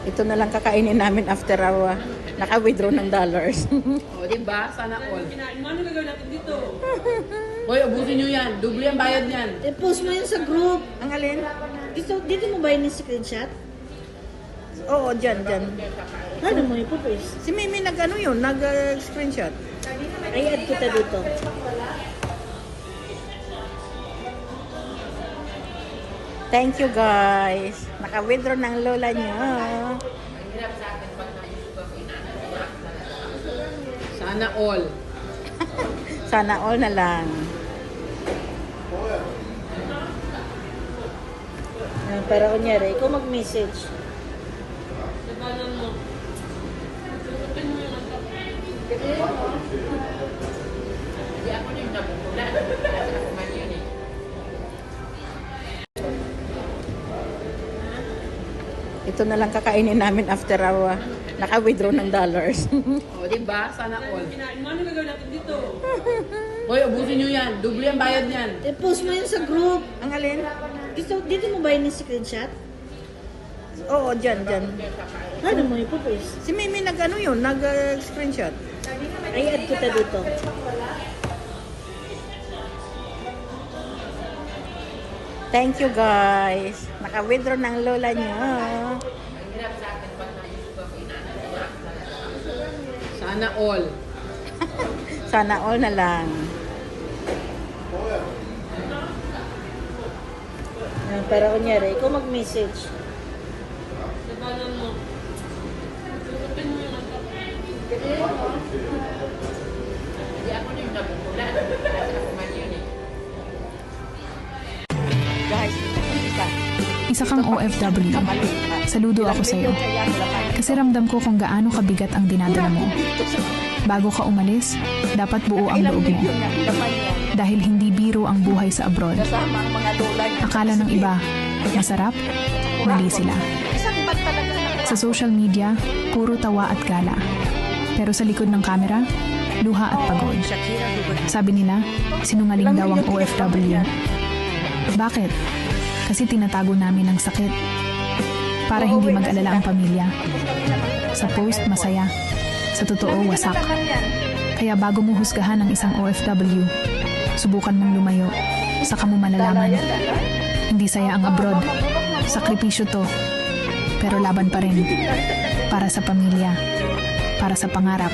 Ito na lang kakainin namin after naka-withdraw ng dollars. O, diba? Sana all. Ano gagawin natin dito? Hoy, ubusin nyo yan. Doble ang bayad niyan. I-post mo yun sa group. Ang alin? Dito mo ba yun yung screenshot? Oo, dyan. Paano mo ipopost? Si Mimi nag-screenshot. Ay, add kita dito. Thank you guys. Naka-withdraw ng lola niyo. Sana all. Sana all na lang. Para kunyari, ikaw mag-message. Labanan mo. Tututin mo yung ano. Hindi ako yung nabukulan. Ako man yun eh. Ito na lang kakainin namin after naka-withdraw ng dollars. O, diba? Sana all. Ano gagawin natin dito? Hoy, ubusin nyo yan. Doble ang bayad niyan. I-post mo yun sa group. Ang alin? Dito mo ba yun yung screenshot? Oo, dyan. Paano mo ipopost? Si Mimi nag-screenshot. Ay, add kita dito. Thank you guys. Naka-withdraw ng lola niyo. Sana all. Sana all na lang. Para kunyari, ikaw mag-message. Labanan mo. Tututin mo yung ano. Hindi ako yung nabukulan. Ako man yun eh. Guys, isa. Isa kang OFW. Saludo ako sa'yo. Kasi ramdam ko kung gaano kabigat ang dinadala mo. Bago ka umalis, dapat buo ang loob mo. Dahil hindi biro ang buhay sa abroad. Akala ng iba, masarap, mali sila. Sa social media, puro tawa at gala. Pero sa likod ng kamera, luha at pagod. Sabi nila, sinungaling daw ang OFW. Bakit? Kasi tinatago namin ang sakit. Para hindi mag-alala ang pamilya. Sa post, masaya. Sa totoo, wasak. Kaya bago mo husgahan ang isang OFW, subukan mong lumayo. Saka mo malalaman. Hindi saya ang abroad. Sakripisyo to. Pero laban pa rin. Para sa pamilya. Para sa pangarap.